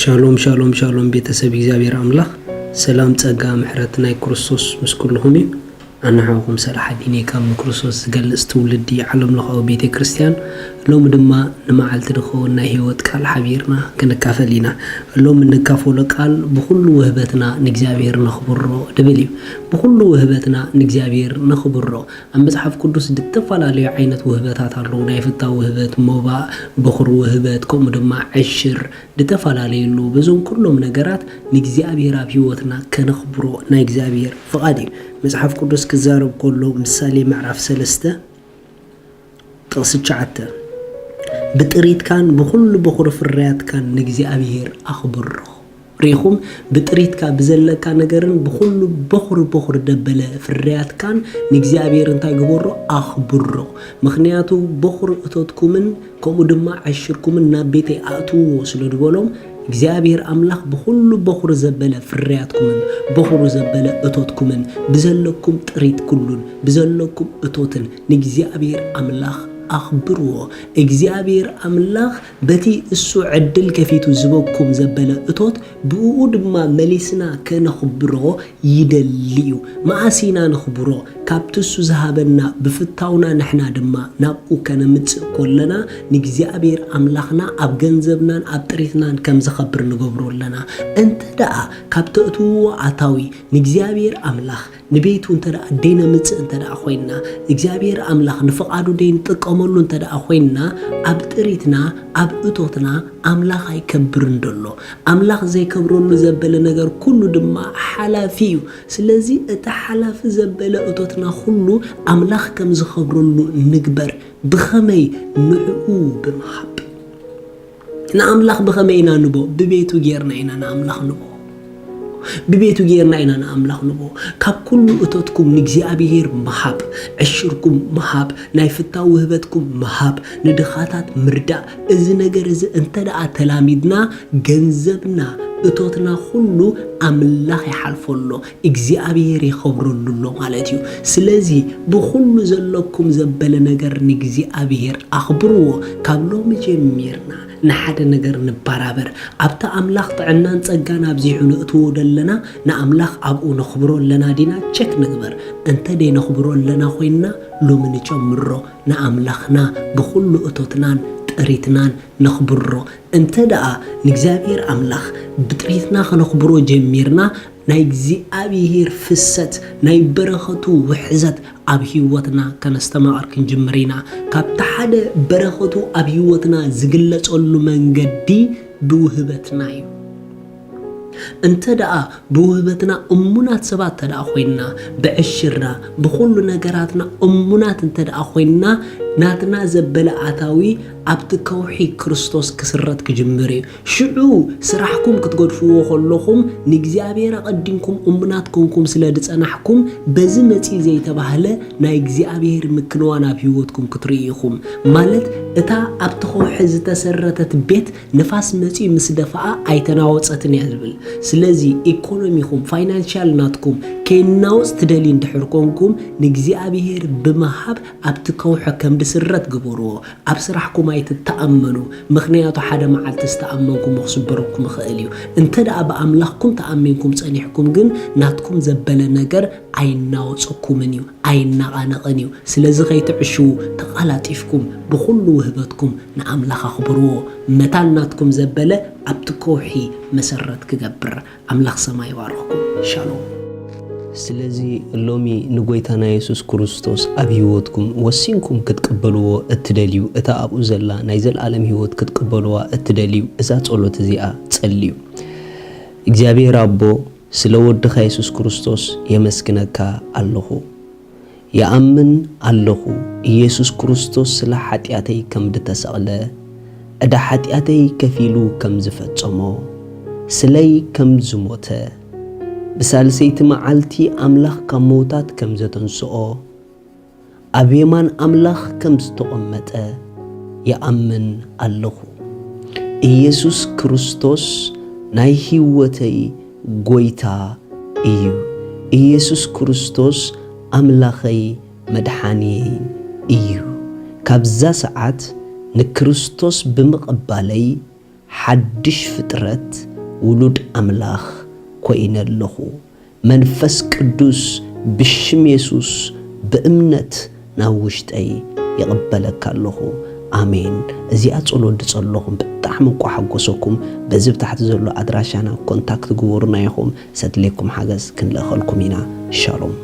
ሻሎም ሻሎም ሻሎም ቤተሰብ እግዚአብሔር አምላክ ሰላም ጸጋ ምሕረት ናይ ክርስቶስ ምስኩልኩም እዩ አናሃኩም ሰላሐዲኔ ከም ክርስቶስ ዝገልጽ ትውልዲ ዓለም ለኻው ቤተ ክርስቲያን ሎም ድማ ንማዓልቲ ድኾና ህይወት ቃል ሓቢርና ክንካፈሊና ሎም ንካፈሎ ቃል በሁሉ ወህበትና ንእግዚአብሔር ነኽብሮ ደብል እዩ በሁሉ ወህበትና ንእግዚአብሔር ነኽብሮ ኣብ መጽሐፍ ቅዱስ ድተፈላለዩ ዓይነት ወህበታት አለው ናይ ፍታው ወህበት ሞባ በኹር ወህበት ከም ድማ ዕሽር ድተፈላለዩ በዞም ኩሎም ነገራት ንእግዚአብሔር ኣብ ህይወትና ከነኽብሮ ናይ እግዚአብሔር ፍቃድ እዩ መጽሐፍ ቅዱስ ክዛረብ ከሎ ምሳሌ ምዕራፍ 3 ጥቅስ 9 بطريت كان بكل بخور فريات كان نجزيابير أخبره ريخم بطريت كان بزلة كان نجرن بكل بخور دبلة فريات كان نجزيابير انتاي جبره أخبره مخنياتو بخور أتوتكمن كمودما عشركمن نبيتي أتو وصلوا دقولهم እግዚአብሔር አምላክ በሁሉ በኹር ዘበለ ፍሪያትኩምን በኹር ዘበለ እቶትኩምን በዘለኩም ጥሪት ኩሉን በዘለኩም እቶትን ንእግዚአብሔር አምላክ አኽብርዎ እግዚአብሔር አምላክ በቲ እሱ ዕድል ከፊቱ ዝበኩም ዘበለ እቶት ብኡ ድማ መሊስና ከነኽብሮ ይደልዩ ማዓሲና ነኽብሮ ካብትሱ ዝሃበና በፍታውና ንሕና ድማ ናብኡ ከነምጽእ ኮለና ንእግዚአብሔር አምላክና ኣብ ገንዘብናን ኣብ ጥሪትናን ከም ዝኸብር ንገብሮለና እንተ ደኣ ካብተእቱ አታዊ ንእግዚአብሔር አምላክ ንቤቱ እንተ ደኣ ደይነ ምጽእ እንተ ደኣ ኮይና እግዚአብሔር አምላክ ንፍቃዱ ደይን ጥቆመሉ እንተ ደኣ ኮይና ኣብ ጥሪትና ኣብ እቶትና አምላክ አይከብር እንደሎ አምላክ ዘይከብረሉ ዘበለ ነገር ኩሉ ድማ ሓላፊ እዩ ስለዚ እታ ሓላፊ ዘበለ እቶትና ሁሉ አምላክ ከም ዝኸብረሉ ንግበር ብኸመይ ንዕኡ ብምሓብ ንአምላክ ብኸመይና ንቦ ብቤቱ ጌርና ኢና ንአምላክ ንቦ ببيتو جيرنا إنا نأملاخ نبو كاب كل أتوتكم نجزيابير محاب عشركم محاب نايفتاو وهبتكم محاب ندخاتات مردا إذن نجرز انتدأ تلاميدنا جنزبنا እቶትና ሁሉ አምላክ ይሐልፈሎ እግዚአብሔር ይخبرሉ ማለት እዩ ስለዚ በሁሉ ዘለኩም ዘበለ ነገር ንእግዚአብሔር አኽብርዎ ካብሎ መጀመርና ንሓደ ነገር ንባራበር ኣብታ አምላክ ጥዕናን ጸጋን ኣብዚሑን እትወደለና ንአምላክ ኣብኡ ነኽብሮ ለና ዲና ቼክ ንግበር እንተ ደይ ነኽብሮ ለና ኮይና ሎምን ጨምሮ ንአምላክና በሁሉ እቶትናን ጥሪትናን ነኽብሮ እንተ ደኣ ንእግዚአብሔር አምላክ ብጥሪትና ከነኽብሮ ጀሚርና ናይ እግዚአብሔር ፍሰት ናይ በረኸቱ ውሕዘት ኣብ ህይወትና ከነስተማቕር ክንጅምሪና ካብታ ሓደ በረኸቱ ኣብ ህይወትና ዝግለጸሉ መንገዲ ብውህበትና እዩ እንተ ደኣ ብውህበትና እሙናት ሰባት ተደኣ ኮይና ብዕሽርና በኩሉ ነገራትና እሙናት እንተ ደኣ ኮይና ናትና ዘበለ አታዊ ኣብቲ ከውሒ ክርስቶስ ክስረት ክጅምር እዩ ሽዑ ስራሕኩም ክትገድፍዎ ከለኹም ንእግዚአብሔር ቀዲምኩም እሙናት ኮንኩም ስለድጸናሕኩም በዚ መጺ ዘይተባህለ ናይ እግዚአብሔር ምክንዋን ኣብ ህይወትኩም ክትርኢኹም ማለት እታ ኣብቲ ከውሒ ዝተሰረተት ቤት ንፋስ መጺ ምስ ደፋኣ ኣይተናወጸትን ያዝብል ስለዚ ኢኮኖሚኩም ፋይናንሻል ናትኩም ከናውጽ ትደሊ እንድሕር ኮንኩም ንእግዚአብሔር ብመሃብ ኣብቲ ከውሒ ከም ስረት ግብርዎ ኣብ ስራሕኩም ኣይትተኣመኑ ምኽንያቱ ሓደ መዓልቲ ዝተኣመንኩም ክስበረኩም ይኽእል እዩ እንተ ደኣ በአምላክኩም ተኣሚንኩም ጸኒሕኩም ግን ናትኩም ዘበለ ነገር ኣይናወጽኩምን እዩ ኣይናቃነቅን እዩ ስለዚ ከይትዕሽው ተቃላጢፍኩም በኩሉ ውህበትኩም ንአምላክ አኽብርዎ መታል ናትኩም ዘበለ ኣብቲ ከውሒ መሰረት ክገብር አምላክ ሰማይ ይባርኽኩም ሻሎም ስለዚህ ሎሚ ንጎይታና ኢየሱስ ክርስቶስ ኣብ ህይወትኩም ወሲንኩም ክትቀበልዎ እትደልዩ እታ ኣብኡ ዘላ ናይ ዘለዓለም ህይወት ክትቀበልዋ እትደልዩ እዛ ጸሎት እዚኣ ጸልዩ እግዚአብሔር አቦ ስለ ወድኻ ኢየሱስ ክርስቶስ የመስግነካ ኣለኹ ያአምን ኣለኹ ኢየሱስ ክርስቶስ ስለ ኃጢአተይ ከም ድተሰቕለ እዳ ኃጢአተይ ከፊሉ ከም ዝፈጸሞ ስለይ ከም ዝሞተ بسالسيت معالتي أملاخ كموتات كم زتنسؤ أبيمان أملاخ كم ستقمت يأمن الله إيسوس كريستوس ناي هيوتي غويتا إيو إيسوس كريستوس أملاخي مدحاني إيو كابزا ساعات نكريستوس بمقبالي حدش فترت ውሉድ አምላኽ ኮይነለኹ መንፈስ ቅዱስ ብሽም ኢየሱስ በእምነት ናብ ውሽጠይ ይቕበለካ ኣለኹ አሜን እዚኣ ጸሎት ጸሎኹም ብጣዕሚ ቋሓጎሰኩም በዚህ ታሕቲ ዘሎ አድራሻና ኮንታክት ግቡርና ይኹም ሰድለኩም ሓገዝ ክንለኸልኩም ኢና ሻሎም